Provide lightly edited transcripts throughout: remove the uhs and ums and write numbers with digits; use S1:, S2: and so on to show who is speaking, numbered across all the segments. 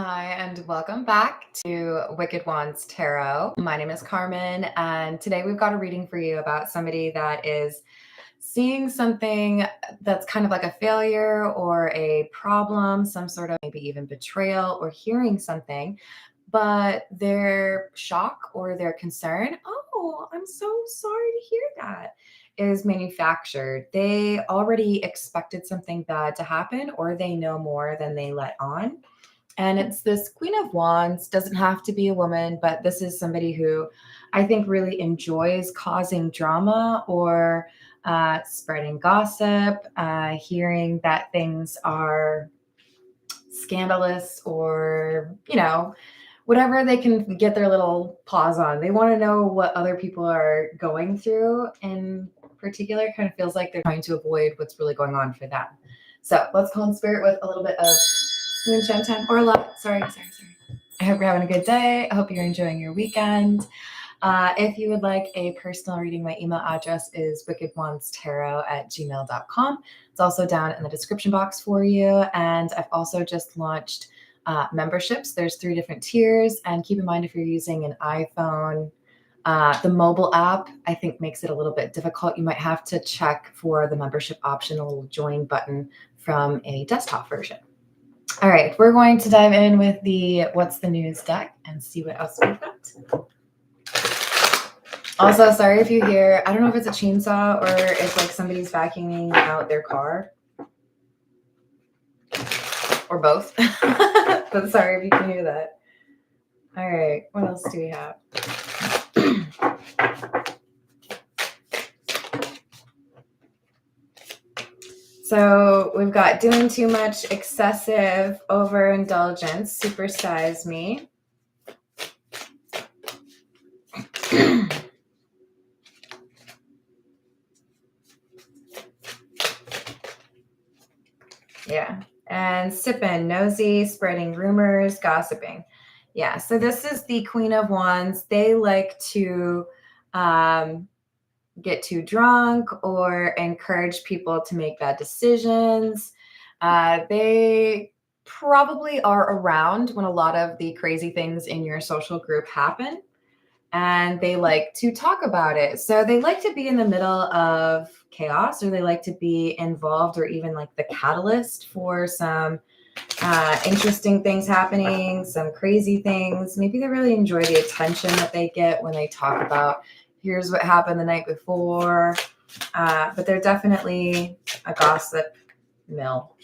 S1: Hi, and welcome back to Wicked Wands Tarot. My name is Carmen, and today we've got a reading for you about somebody that is seeing something that's kind of like a failure or a problem, some sort of maybe even betrayal, or hearing something, but their shock or their concern, oh, I'm so sorry to hear that, is manufactured. They already expected something bad to happen, or they know more than they let on. And it's this Queen of Wands, doesn't have to be a woman, but this is somebody who I think really enjoys causing drama or spreading gossip, hearing that things are scandalous or, whatever they can get their little paws on. They want to know what other people are going through. In particular, kind of feels like they're trying to avoid what's really going on for them. So let's call in spirit with a little bit of moonshine time or love. Sorry. I hope you're having a good day. I hope you're enjoying your weekend. If you would like a personal reading, my email address is wickedwandstarot@gmail.com. It's also down in the description box for you. And I've also just launched memberships. There's 3 different tiers. And keep in mind, if you're using an iPhone, the mobile app, I think, makes it a little bit difficult. You might have to check for the membership option, a little join button from a desktop version. All right, we're going to dive in with the What's the News deck and see what else we've got. Also, sorry if you hear, I don't know if it's a chainsaw or if like somebody's vacuuming out their car. Or both. But sorry if you can hear that. All right, what else do we have? So we've got doing too much, excessive, overindulgence, supersize me. Yeah. And sipping, nosy, spreading rumors, gossiping. Yeah. So this is the Queen of Wands. They like to get too drunk or encourage people to make bad decisions. They probably are around when a lot of the crazy things in your social group happen, and they like to talk about it. So they like to be in the middle of chaos, or they like to be involved or even like the catalyst for some interesting things happening, some crazy things. Maybe they really enjoy the attention that they get when they talk about here's what happened the night before. But they're definitely a gossip mill.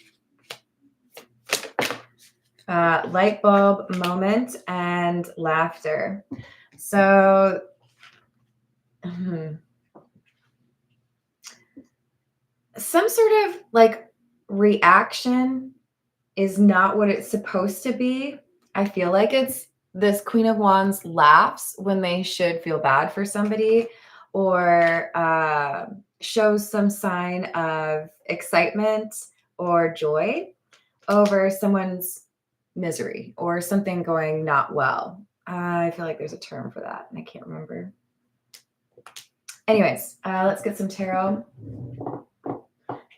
S1: Light bulb moment and laughter. So some sort of like reaction is not what it's supposed to be. I feel like it's this Queen of Wands laughs when they should feel bad for somebody, or shows some sign of excitement or joy over someone's misery or something going not well. I feel like there's a term for that and I can't remember. Anyways, let's get some tarot.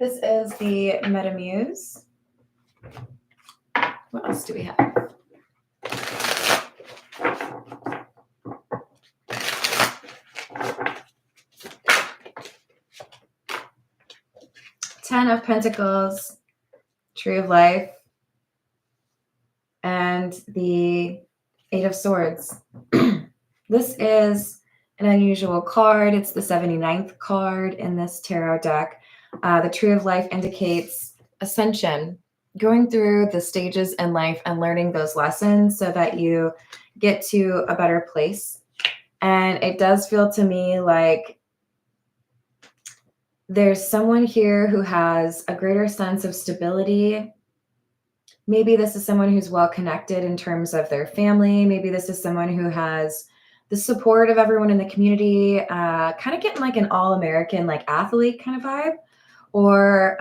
S1: This is the Metamuse. What else do we have? Ten of Pentacles, Tree of Life, and the Eight of Swords. This is an unusual card. It's the 79th card in this tarot deck. The Tree of Life indicates ascension, going through the stages in life and learning those lessons so that you get to a better place. And it does feel to me like there's someone here who has a greater sense of stability. Maybe this is someone who's well connected in terms of their family. Maybe this is someone who has the support of everyone in the community, kind of getting like an all-American, like athlete kind of vibe, or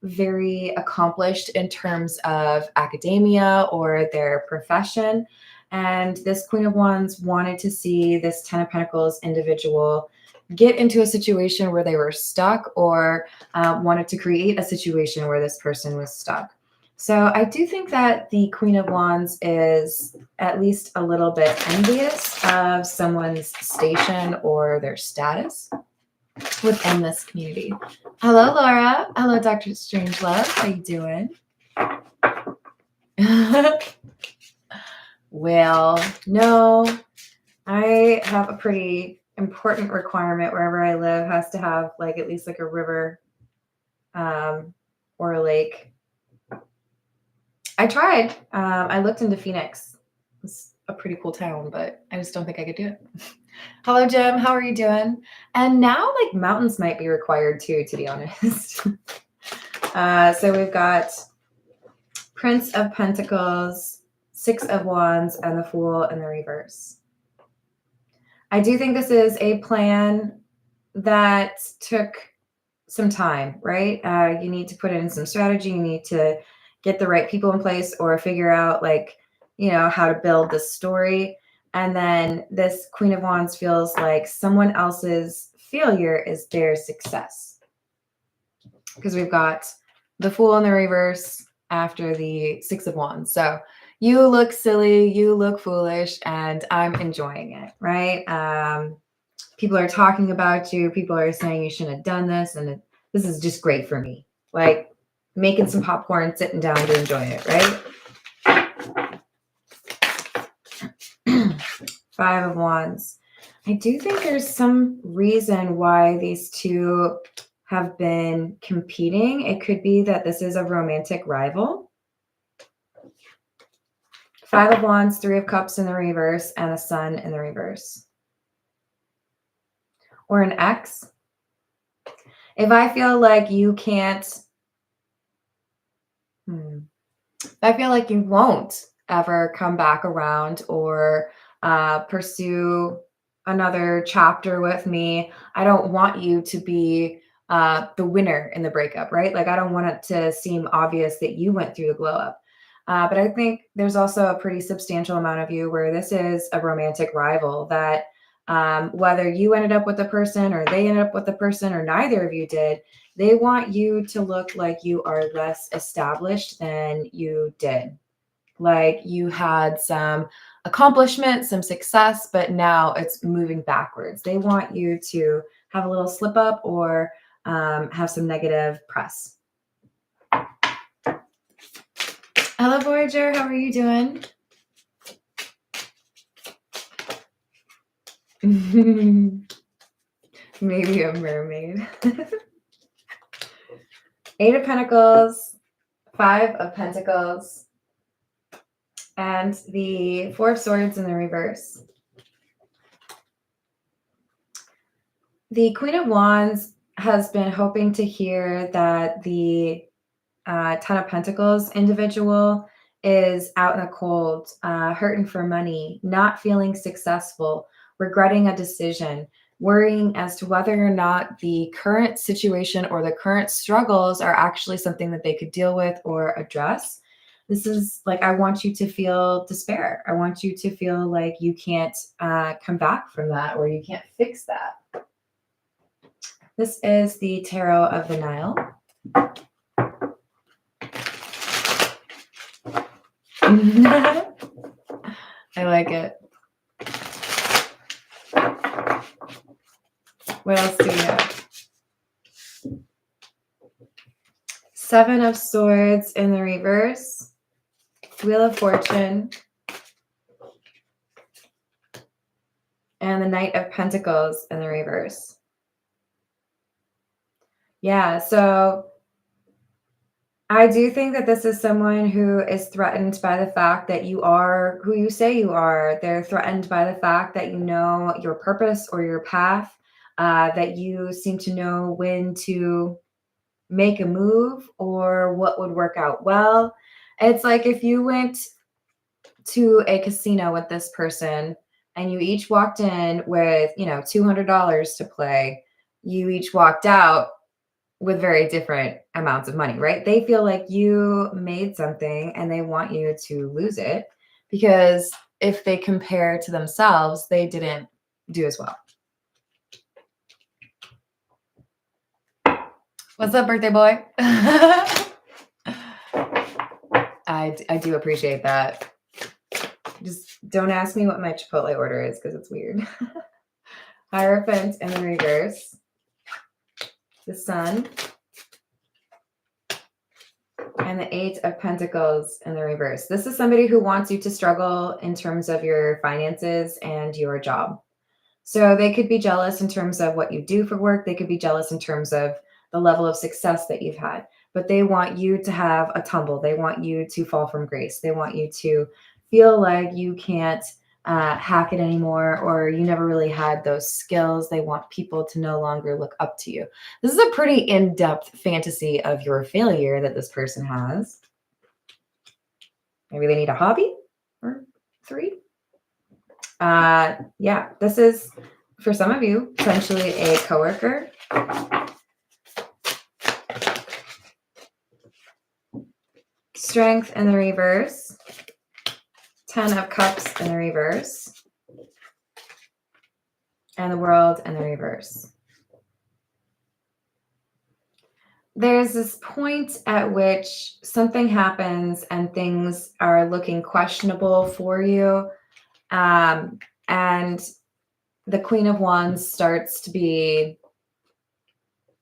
S1: very accomplished in terms of academia or their profession. And this Queen of Wands wanted to see this Ten of Pentacles individual get into a situation where they were stuck, or wanted to create a situation where this person was stuck. So I do think that the Queen of Wands is at least a little bit envious of someone's station or their status within this community. Hello, Laura. Hello, Dr. Strangelove. How you doing? Well, no, I have a pretty important requirement wherever I live has to have like at least like a river or a lake. I tried. I looked into Phoenix. It's a pretty cool town, but I just don't think I could do it. Hello, Jim. How are you doing? And now, like, mountains might be required too, to be honest. So we've got Prince of Pentacles, Six of Wands, and the Fool in the reverse. I do think this is a plan that took some time, right? You need to put in some strategy. You need to get the right people in place or figure out like, you know, how to build this story. And then this Queen of Wands feels like someone else's failure is their success. Because we've got the Fool in the reverse after the Six of Wands. So you look silly, you look foolish, and I'm enjoying it, right? People are talking about you. People are saying you shouldn't have done this. And this is just great for me. Like, making some popcorn, sitting down to enjoy it, right? Five of Wands. I do think there's some reason why these two have been competing. It could be that this is a romantic rival. Five of Wands, Three of Cups in the reverse, and the Sun in the reverse. Or an ex. If I feel like you can't I feel like you won't ever come back around or pursue another chapter with me. I don't want you to be the winner in the breakup, right? Like, I don't want it to seem obvious that you went through the glow up. But I think there's also a pretty substantial amount of you where this is a romantic rival that whether you ended up with the person or they ended up with the person or neither of you did, they want you to look like you are less established than you did. Like you had some accomplishment, some success, but now it's moving backwards. They want you to have a little slip up or have some negative press. Hello, Voyager. How are you doing? Maybe a mermaid. Eight of Pentacles, Five of Pentacles, and the Four of Swords in the reverse. The Queen of Wands has been hoping to hear that the Ten of Pentacles individual is out in the cold, hurting for money, not feeling successful, regretting a decision, worrying as to whether or not the current situation or the current struggles are actually something that they could deal with or address. This is like, I want you to feel despair. I want you to feel like you can't come back from that or you can't fix that. This is the Tarot of the Nile. I like it. What else do we have? Seven of Swords in the reverse. Wheel of Fortune. And the Knight of Pentacles in the reverse. Yeah, so I do think that this is someone who is threatened by the fact that you are who you say you are. They're threatened by the fact that you know your purpose or your path, that you seem to know when to make a move or what would work out well. It's like if you went to a casino with this person and you each walked in with, $200 to play, you each walked out with very different amounts of money, right? They feel like you made something and they want you to lose it because if they compare to themselves, they didn't do as well. What's up, birthday boy? I do appreciate that. Just don't ask me what my Chipotle order is because it's weird. Hierophant in the reverse. The Sun. And the Eight of Pentacles in the reverse. This is somebody who wants you to struggle in terms of your finances and your job. So they could be jealous in terms of what you do for work. They could be jealous in terms of the level of success that you've had. But they want you to have a tumble. They want you to fall from grace. They want you to feel like you can't hack it anymore, or you never really had those skills. They want people to no longer look up to you. This is a pretty in-depth fantasy of your failure that this person has. Maybe they need a hobby or 3. Yeah, this is, for some of you, potentially a coworker. Strength in the reverse. 10 of Cups in the reverse. And the World in the reverse. There's this point at which something happens and things are looking questionable for you. And the Queen of Wands starts to be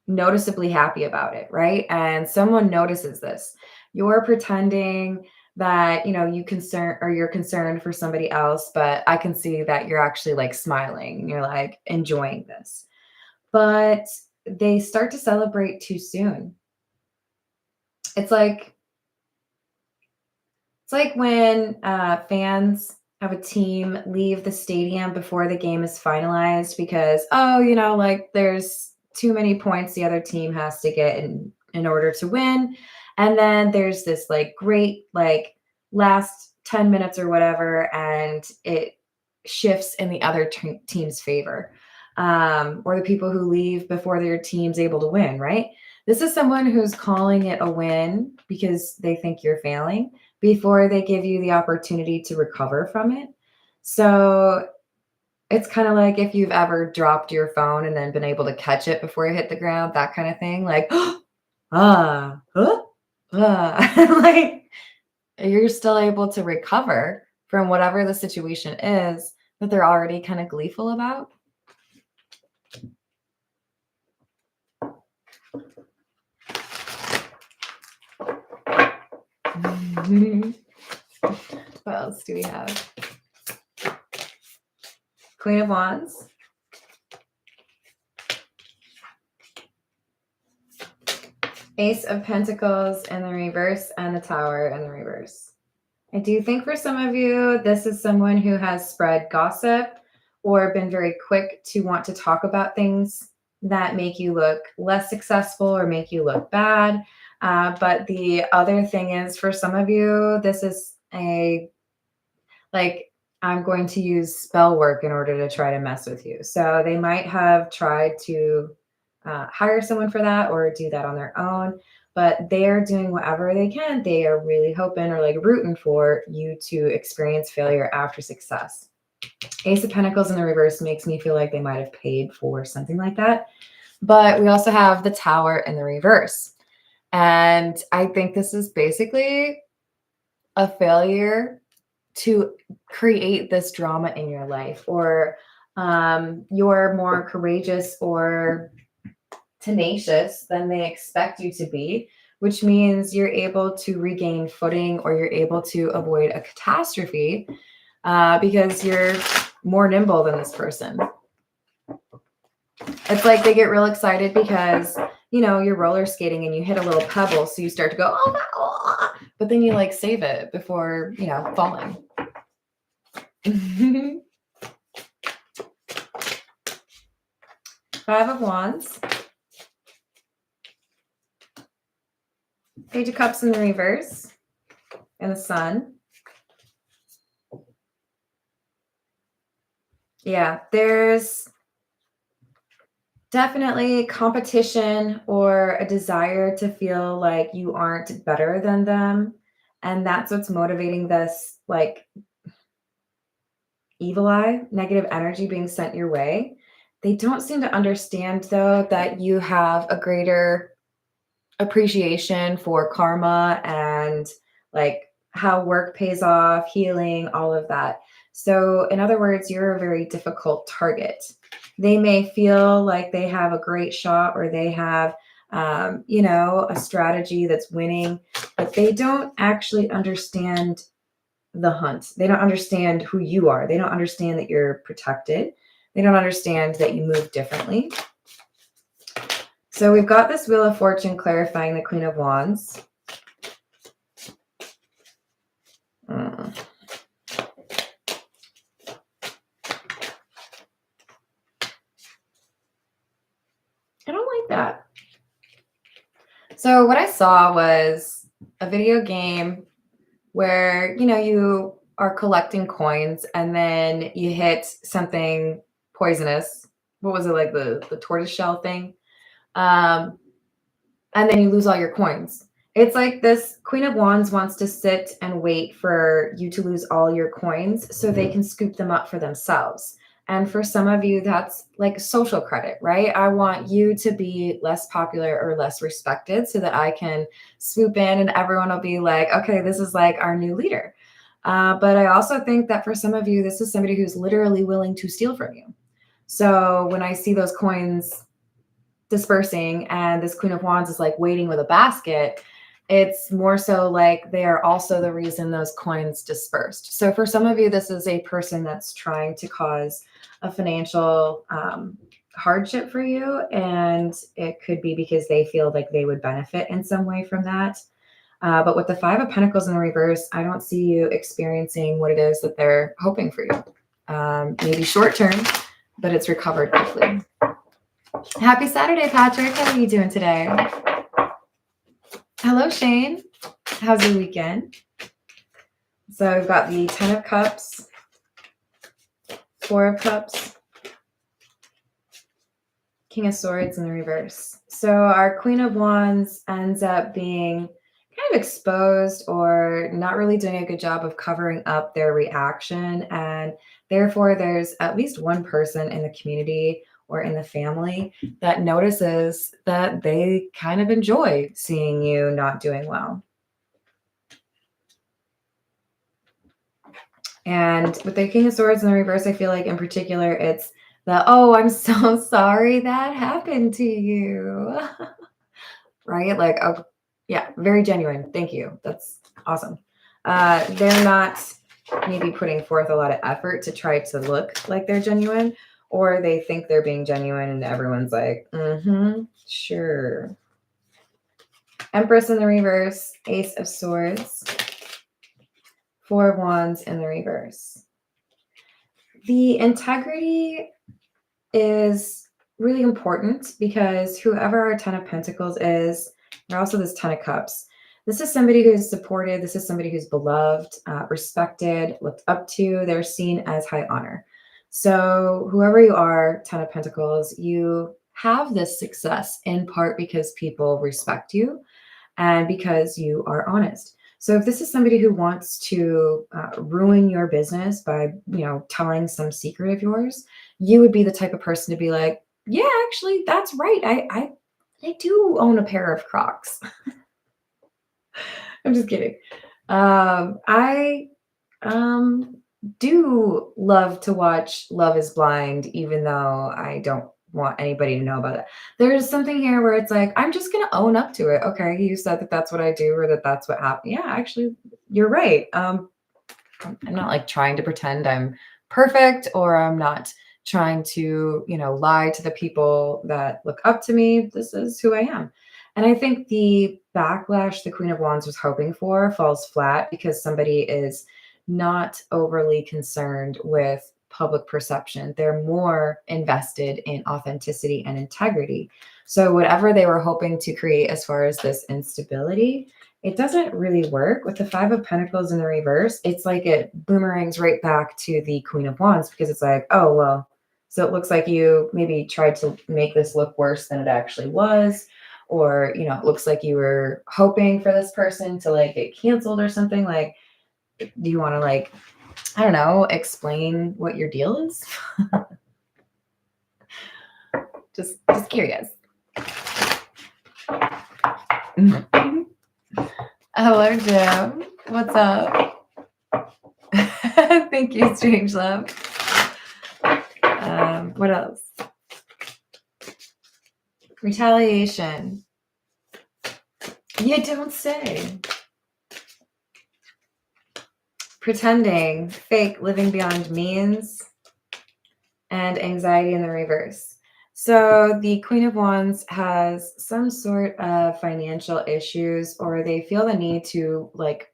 S1: noticeably happy about it, right? And someone notices this. You're pretending that, you know, you're concerned for somebody else, but I can see that you're actually like smiling and you're like enjoying this. But they start to celebrate too soon. It's like when fans of a team leave the stadium before the game is finalized because, oh, you know, like there's too many points the other team has to get in order to win. And then there's this like great like last 10 minutes or whatever, and it shifts in the other team's favor. Or the people who leave before their team's able to win, right? This is someone who's calling it a win because they think you're failing before they give you the opportunity to recover from it. So it's kind of like if you've ever dropped your phone and then been able to catch it before you hit the ground, that kind of thing. Like, like you're still able to recover from whatever the situation is that they're already kind of gleeful about. What else do we have? Queen of Wands. Ace of Pentacles in the reverse and the Tower in the reverse. I do think for some of you, this is someone who has spread gossip or been very quick to want to talk about things that make you look less successful or make you look bad. But the other thing is, for some of you, this is I'm going to use spell work in order to try to mess with you. So they might have tried to hire someone for that or do that on their own, but they're doing whatever they can. They are really hoping or like rooting for you to experience failure after success. Ace of Pentacles in the reverse makes me feel like they might have paid for something like that. But we also have the Tower in the reverse. And I think this is basically a failure to create this drama in your life, or you're more courageous or tenacious than they expect you to be, which means you're able to regain footing or you're able to avoid a catastrophe because you're more nimble than this person. It's like they get real excited because, you know, you're roller skating and you hit a little pebble, so you start to go, oh, oh, but then you like save it before, you know, falling. Five of Wands. Page of Cups in the reverse. And the Sun. Yeah, there's definitely competition or a desire to feel like you aren't better than them. And that's what's motivating this, like, evil eye, negative energy being sent your way. They don't seem to understand, though, that you have a greater appreciation for karma and like how work pays off, healing, all of that. So, in other words, you're a very difficult target. They may feel like they have a great shot or they have, a strategy that's winning, but they don't actually understand the hunt. They don't understand who you are. They don't understand that you're protected. They don't understand that you move differently. So we've got this Wheel of Fortune clarifying the Queen of Wands. I don't like that. So what I saw was a video game where, you are collecting coins and then you hit something poisonous. What was it, like the tortoise shell thing? And then you lose all your coins. It's like this Queen of Wands wants to sit and wait for you to lose all your coins so they can scoop them up for themselves. And for some of you, that's like social credit, right? I want you to be less popular or less respected so that I can swoop in and everyone will be like, okay, this is like our new leader. But I also think that for some of you, this is somebody who's literally willing to steal from you. So when I see those coins dispersing and this Queen of Wands is like waiting with a basket, it's more so like they are also the reason those coins dispersed. So for some of you, this is a person that's trying to cause a financial hardship for you. And it could be because they feel like they would benefit in some way from that. But with the Five of Pentacles in the reverse, I don't see you experiencing what it is that they're hoping for you. Maybe short term, but it's recovered quickly. Happy Saturday, Patrick. How are you doing today? Hello, Shane. How's your weekend? So we've got the 10 of Cups, 4 of Cups, King of Swords in the reverse. So our Queen of Wands ends up being kind of exposed or not really doing a good job of covering up their reaction. And therefore, there's at least one person in the community or in the family that notices that they kind of enjoy seeing you not doing well. And with the King of Swords in the reverse, I feel like in particular, it's the, oh, I'm so sorry that happened to you. Right? Like, oh, yeah, very genuine. Thank you. That's awesome. They're not maybe putting forth a lot of effort to try to look like they're genuine, or they think they're being genuine and everyone's like, sure. Empress in the reverse, Ace of Swords, 4 of Wands in the reverse. The integrity is really important because whoever our 10 of Pentacles is, and also this 10 of Cups, this is somebody who's supported. This is somebody who's beloved, respected, looked up to. They're seen as high honor. So whoever you are, 10 of Pentacles, you have this success in part because people respect you and because you are honest. So if this is somebody who wants to ruin your business by, telling some secret of yours, you would be the type of person to be like, yeah, actually, that's right. I do own a pair of Crocs. I'm just kidding. I do love to watch Love is Blind, even though I don't want anybody to know about it. There's something here where it's like, I'm just going to own up to it. Okay, you said that that's what I do or that that's what happened. Yeah, actually, you're right. I'm not like trying to pretend I'm perfect, or I'm not trying to, lie to the people that look up to me. This is who I am. And I think the backlash the Queen of Wands was hoping for falls flat because somebody is not overly concerned with public perception. They're more invested in authenticity and integrity. So whatever they were hoping to create as far as this instability, it doesn't really work. With the 5 of Pentacles in the reverse, it's like it boomerangs right back to the Queen of Wands because it's like, oh, well, so it looks like you maybe tried to make this look worse than it actually was. Or, it looks like you were hoping for this person to like get canceled or something. Like, do you want to like, I don't know, explain what your deal is? just curious. Hello, Jim. What's up? Thank you, Strange Love. What else? Retaliation. You don't say. Pretending, fake, living beyond means, and anxiety in the reverse. So the Queen of Wands has some sort of financial issues, or they feel the need to like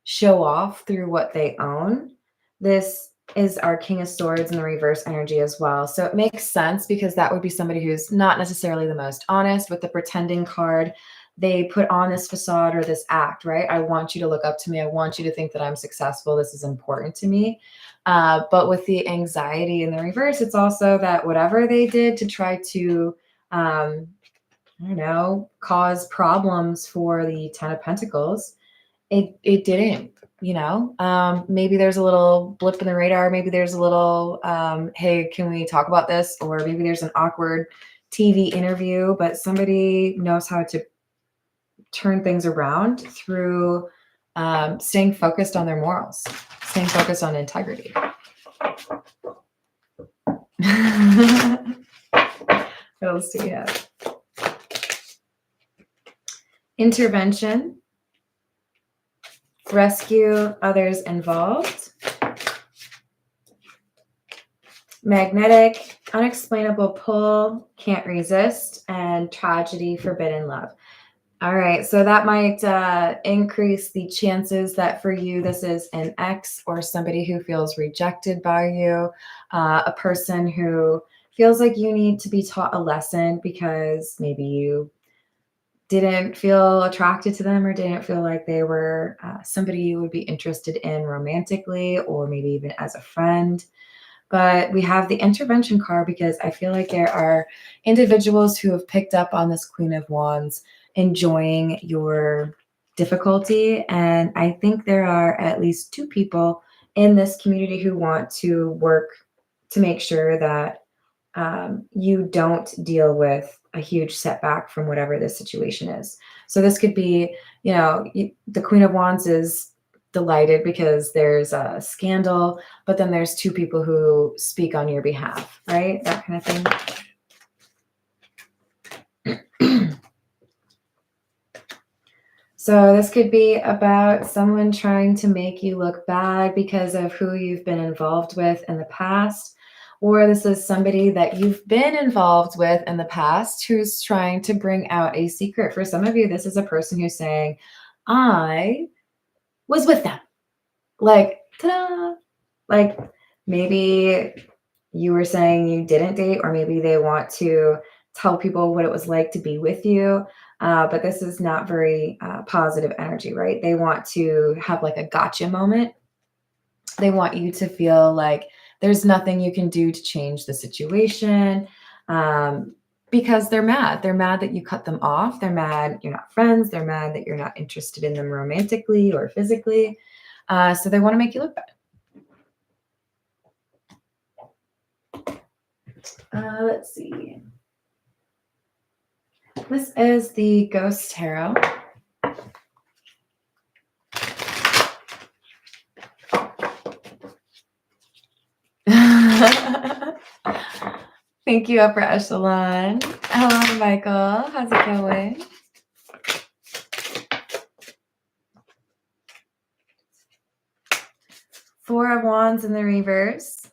S1: show off through what they own. This is our King of Swords in the reverse energy as well. So it makes sense because that would be somebody who's not necessarily the most honest. With the pretending card, they put on this facade or this act, right? I want you to look up to me. I want you to think that I'm successful. This is important to me. But with the anxiety in the reverse, it's also that whatever they did to try to, I don't know, cause problems for the Ten of Pentacles, it didn't, maybe there's a little blip in the radar. Maybe there's a little, hey, can we talk about this? Or maybe there's an awkward TV interview, but somebody knows how to turn things around through staying focused on their morals, staying focused on integrity. What else do we have? Intervention. Rescue others involved. Magnetic, unexplainable pull, can't resist, and tragedy, forbidden love. All right, so that might increase the chances that for you, this is an ex or somebody who feels rejected by you, a person who feels like you need to be taught a lesson because maybe you didn't feel attracted to them or didn't feel like they were somebody you would be interested in romantically or maybe even as a friend. But we have the intervention card because I feel like there are individuals who have picked up on this Queen of Wands enjoying your difficulty. And I think there are at least 2 people in this community who want to work to make sure that you don't deal with a huge setback from whatever this situation is. So this could be, the Queen of Wands is delighted because there's a scandal, but then there's 2 people who speak on your behalf, right? That kind of thing. So this could be about someone trying to make you look bad because of who you've been involved with in the past. Or this is somebody that you've been involved with in the past who's trying to bring out a secret. For some of you, this is a person who's saying, I was with them. Like, ta-da! Like maybe you were saying you didn't date, or maybe they want to tell people what it was like to be with you. But this is not very positive energy, right? They want to have like a gotcha moment. They want you to feel like there's nothing you can do to change the situation because they're mad. They're mad that you cut them off. They're mad you're not friends. They're mad that you're not interested in them romantically or physically. So they want to make you look bad. Let's see. This is the Ghost Tarot. Thank you, Upper Echelon. Hello, Michael. How's it going? Four of Wands in the reverse.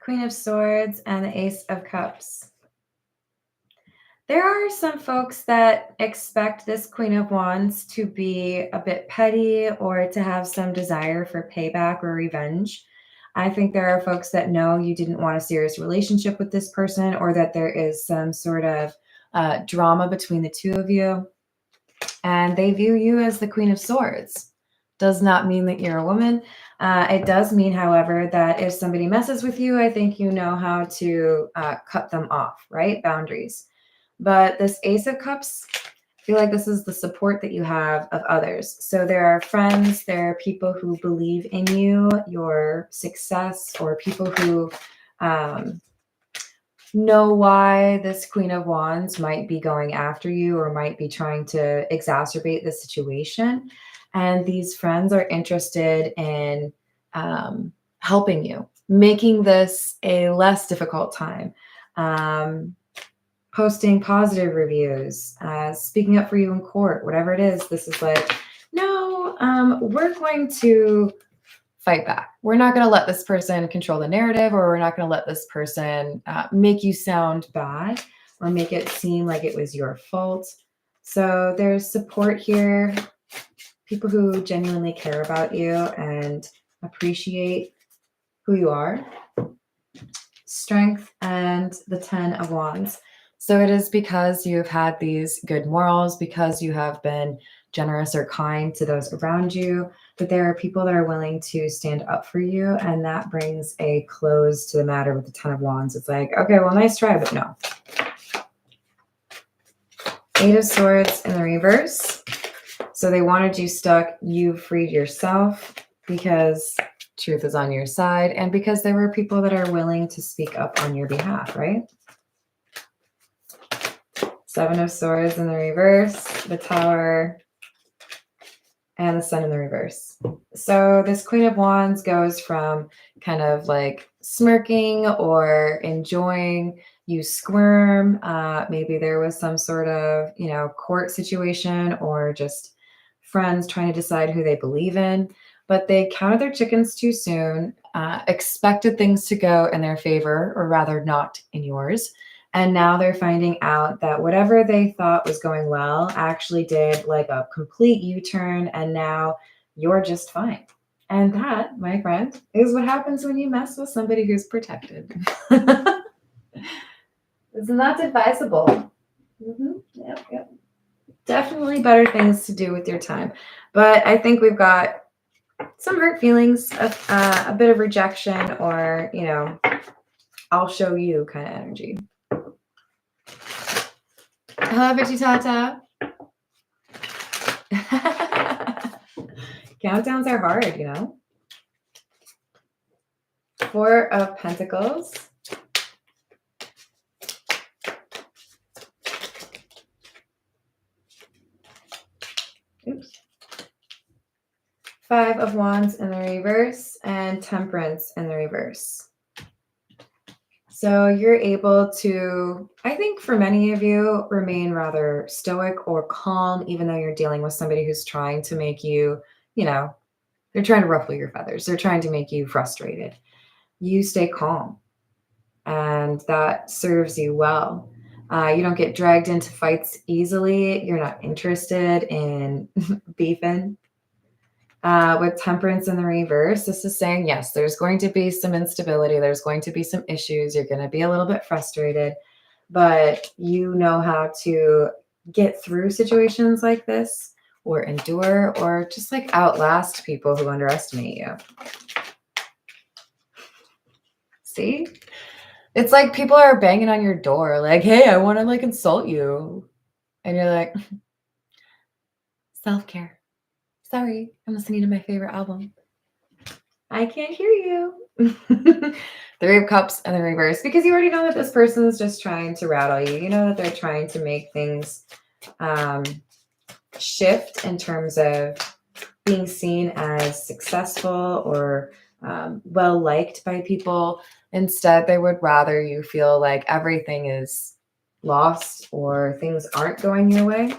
S1: Queen of Swords and the Ace of Cups. There are some folks that expect this Queen of Wands to be a bit petty or to have some desire for payback or revenge. I think there are folks that know you didn't want a serious relationship with this person, or that there is some sort of drama between the 2 of you, and they view you as the Queen of Swords. Does not mean that you're a woman. It does mean, however, that if somebody messes with you, I think you know how to cut them off, right? Boundaries. But this Ace of Cups, I feel like this is the support that you have of others. So there are friends, there are people who believe in you, your success, or people who know why this Queen of Wands might be going after you or might be trying to exacerbate the situation. And these friends are interested in helping you, making this a less difficult time, um, posting positive reviews, speaking up for you in court, whatever it is. This is like, no, we're going to fight back. We're not going to let this person control the narrative, or we're not going to let this person make you sound bad or make it seem like it was your fault. So there's support here, people who genuinely care about you and appreciate who you are. Strength and the 10 of Wands. So it is because you've had these good morals, because you have been generous or kind to those around you, that there are people that are willing to stand up for you. And that brings a close to the matter with the 10 of Wands. It's like, okay, well, nice try, but no. 8 of Swords in the reverse. So they wanted you stuck. You freed yourself because truth is on your side, and because there were people that are willing to speak up on your behalf, right? 7 of Swords in the reverse, the Tower, and the Sun in the reverse. So this Queen of Wands goes from kind of like smirking or enjoying, you squirm. Maybe there was some sort of, court situation or just friends trying to decide who they believe in. But they counted their chickens too soon, expected things to go in their favor, or rather not in yours. And now they're finding out that whatever they thought was going well actually did like a complete U-turn, and now you're just fine. And that, my friend, is what happens when you mess with somebody who's protected. Isn't that advisable? Yep. Definitely better things to do with your time. But I think we've got some hurt feelings, a bit of rejection, or, I'll show you kind of energy. Hello, Bitchy Tata. Countdowns are hard, 4 of Pentacles. Oops. 5 of Wands in the reverse and Temperance in the reverse. So you're able to, I think for many of you, remain rather stoic or calm, even though you're dealing with somebody who's trying to make you, they're trying to ruffle your feathers. They're trying to make you frustrated. You stay calm, and that serves you well. You don't get dragged into fights easily. You're not interested in beefing. With Temperance in the reverse, this is saying, yes, there's going to be some instability. There's going to be some issues. You're going to be a little bit frustrated, but you know how to get through situations like this, or endure, or just like outlast people who underestimate you. See? It's like people are banging on your door like, hey, I want to like insult you. And you're like, self-care. Sorry, I'm listening to my favorite album. I can't hear you. 3 of Cups in the reverse, because you already know that this person is just trying to rattle you. You know that they're trying to make things shift in terms of being seen as successful or well-liked by people. Instead, they would rather you feel like everything is lost or things aren't going your way.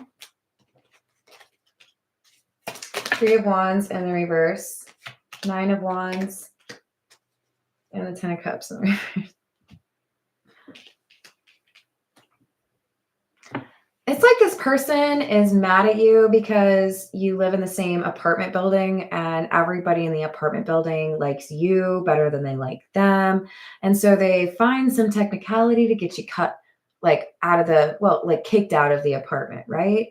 S1: 3 of Wands in the reverse, 9 of Wands, and the 10 of Cups in the reverse. It's like this person is mad at you because you live in the same apartment building and everybody in the apartment building likes you better than they like them. And so they find some technicality to get you cut like out of kicked out of the apartment, right?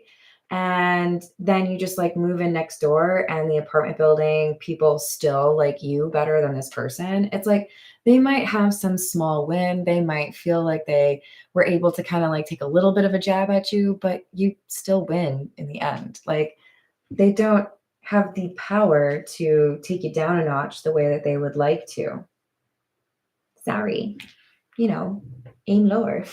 S1: And then you just like move in next door and the apartment building people still like you better than this person. It's like they might have some small win. They might feel like they were able to kind of like take a little bit of a jab at you, but you still win in the end. Like they don't have the power to take you down a notch the way that they would like to. Sorry. aim lower.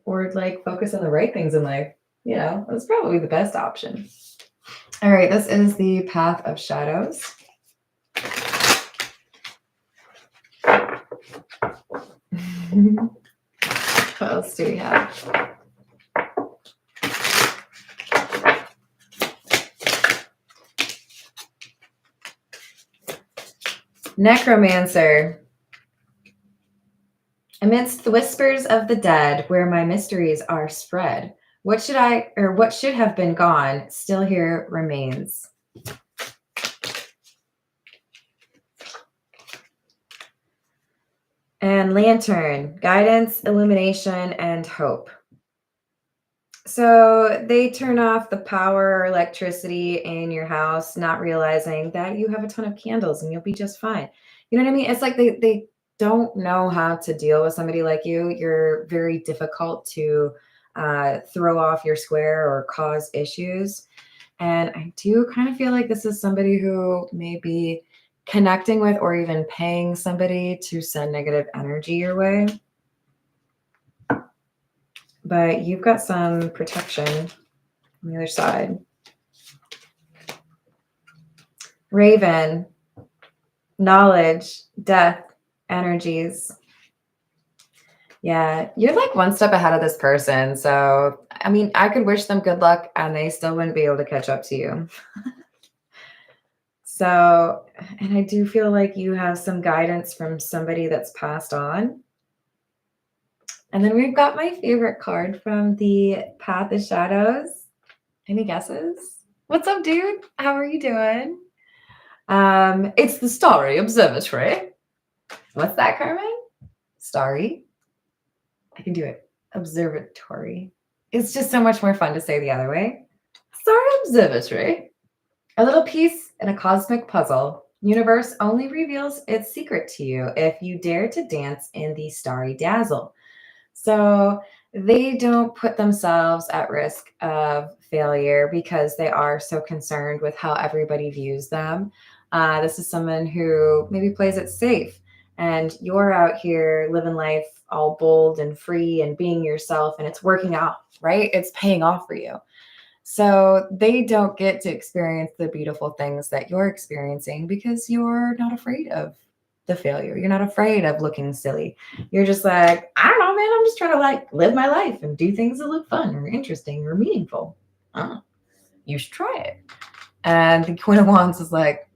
S1: Or like focus on the right things in life. That's probably the best option. All right, this is the Path of Shadows. What else do we have? Necromancer. Amidst the whispers of the dead, where my mysteries are spread, what should have been gone, still here remains. And Lantern, guidance, illumination, and hope. So they turn off the power or electricity in your house, not realizing that you have a ton of candles and you'll be just fine. You know what I mean? It's like they don't know how to deal with somebody like you. You're very difficult to throw off your square or cause issues. And I do kind of feel like this is somebody who may be connecting with or even paying somebody to send negative energy your way. But you've got some protection on the other side. Raven, knowledge, death, energies. Yeah, you're like one step ahead of this person. So, I mean, I could wish them good luck and they still wouldn't be able to catch up to you. So, and I do feel like you have some guidance from somebody that's passed on. And then we've got my favorite card from the Path of Shadows. Any guesses? What's up, dude? How are you doing? It's the Starry Observatory. What's that, Carmen? Starry. I can do it. Observatory. It's just so much more fun to say the other way. Starry Observatory. A little piece in a cosmic puzzle. Universe only reveals its secret to you if you dare to dance in the starry dazzle. So they don't put themselves at risk of failure because they are so concerned with how everybody views them. This is someone who maybe plays it safe, and you're out here living life all bold and free and being yourself, and it's working out, right? It's paying off for you. So they don't get to experience the beautiful things that you're experiencing because you're not afraid of the failure. You're not afraid of looking silly. You're just like, I don't know, man. I'm just trying to like live my life and do things that look fun or interesting or meaningful. You should try it. And the Queen of Wands is like,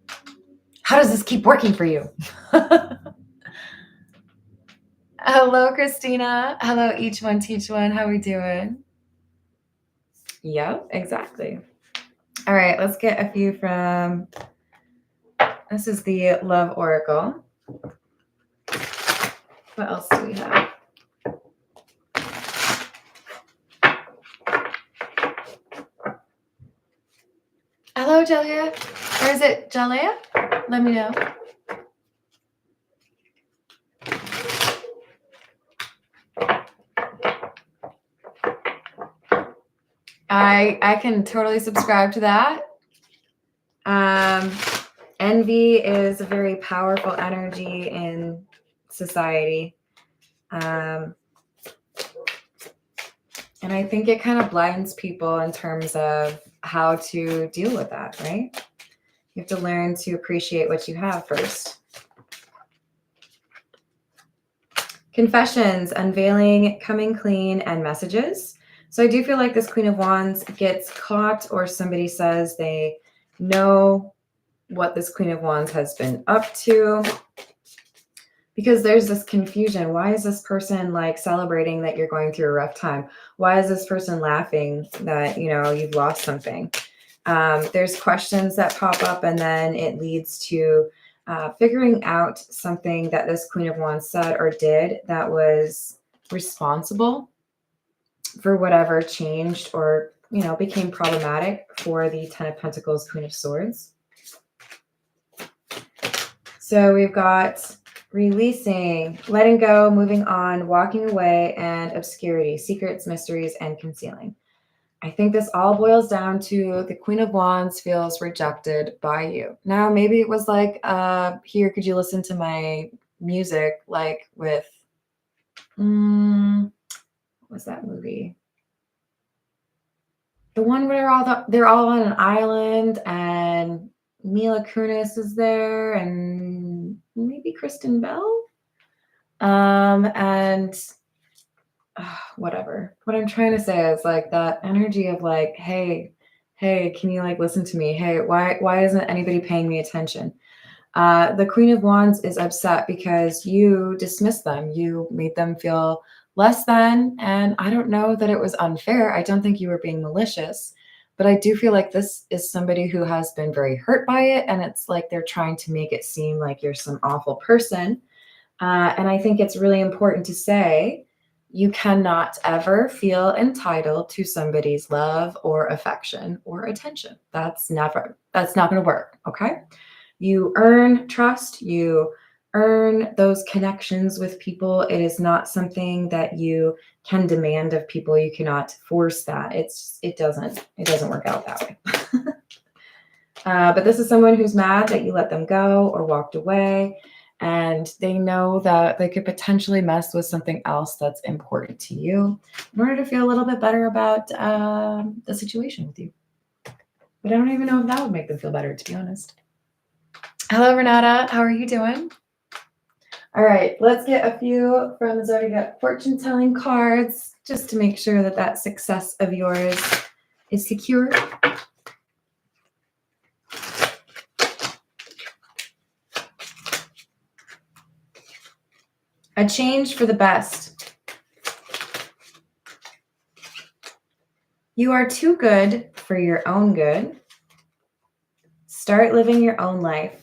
S1: how does this keep working for you? Hello, Christina. Hello, each one, teach one. How we doing? Yep, exactly. All right, let's get a few from, this is the Love Oracle. What else do we have? Hello, Jelia. Or is it Jelia? Let me know. I can totally subscribe to that. Envy is a very powerful energy in society. And I think it kind of blinds people in terms of how to deal with that, right? You have to learn to appreciate what you have first. Confessions, unveiling, coming clean, and messages. So I do feel like this Queen of Wands gets caught, or somebody says they know what this Queen of Wands has been up to, because there's this confusion. Why is this person like celebrating that you're going through a rough time? Why is this person laughing that, you've lost something? There's questions that pop up, and then it leads to figuring out something that this Queen of Wands said or did that was responsible for whatever changed or, became problematic for the Ten of Pentacles, Queen of Swords. So we've got releasing, letting go, moving on, walking away, and obscurity, secrets, mysteries, and concealing. I think this all boils down to the Queen of Wands feels rejected by you. Now, maybe it was like, here, could you listen to my music? Like with, what was that movie? The one where they're all on an island and Mila Kunis is there and maybe Kristen Bell. And whatever. What I'm trying to say is like that energy of like, hey, can you like listen to me? Hey, why isn't anybody paying me attention? The Queen of Wands is upset because you dismissed them. You made them feel less than, and I don't know that it was unfair. I don't think you were being malicious, but I do feel like this is somebody who has been very hurt by it, and it's like they're trying to make it seem like you're some awful person. And I think it's really important to say you cannot ever feel entitled to somebody's love or affection or attention. That's not going to work. Okay. You earn trust, you earn those connections with people. It is not something that you can demand of people. You cannot force that. It doesn't work out that way. But this is someone who's mad that you let them go or walked away, and they know that they could potentially mess with something else that's important to you in order to feel a little bit better about the situation with you. But I don't even know if that would make them feel better, to be honest. Hello, Renata. How are you doing? All right, let's get a few from the Zodiac fortune telling cards just to make sure that that success of yours is secure. A change for the best. You are too good for your own good. Start living your own life.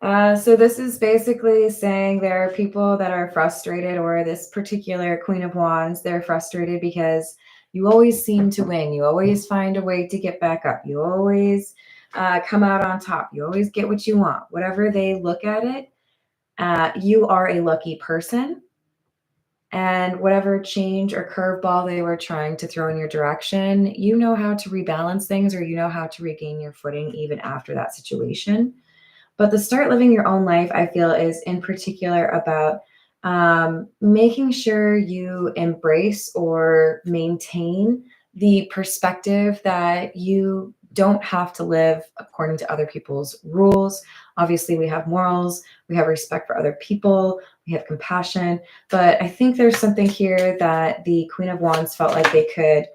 S1: So this is basically saying there are people that are frustrated, or this particular Queen of Wands, they're frustrated because you always seem to win. You always find a way to get back up. You always come out on top. You always get what you want. Whatever they look at it, you are a lucky person. And whatever change or curveball they were trying to throw in your direction, you know how to rebalance things, or you know how to regain your footing even after that situation. But the start living your own life, I feel, is in particular about making sure you embrace or maintain the perspective that you don't have to live according to other people's rules. Obviously, we have morals, we have respect for other people, we have compassion. But I think there's something here that the Queen of Wands felt like they could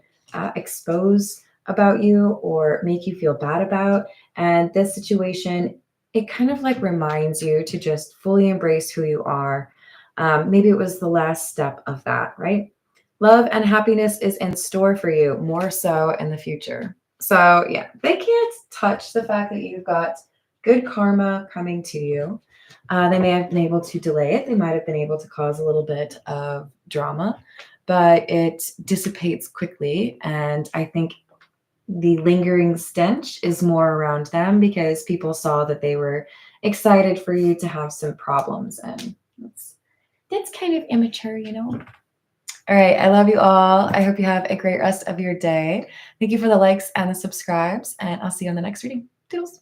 S1: expose about you or make you feel bad about. And this situation, it kind of like reminds you to just fully embrace who you are. Maybe it was the last step of that, right? Love and happiness is in store for you, more so in the future. So yeah, they can't touch the fact that you've got good karma coming to you. They may have been able to delay it. They might have been able to cause a little bit of drama, but it dissipates quickly. And I think the lingering stench is more around them because people saw that they were excited for you to have some problems. And that's kind of immature, you know? All right. I love you all. I hope you have a great rest of your day. Thank you for the likes and the subscribes, and I'll see you on the next reading. Toodles.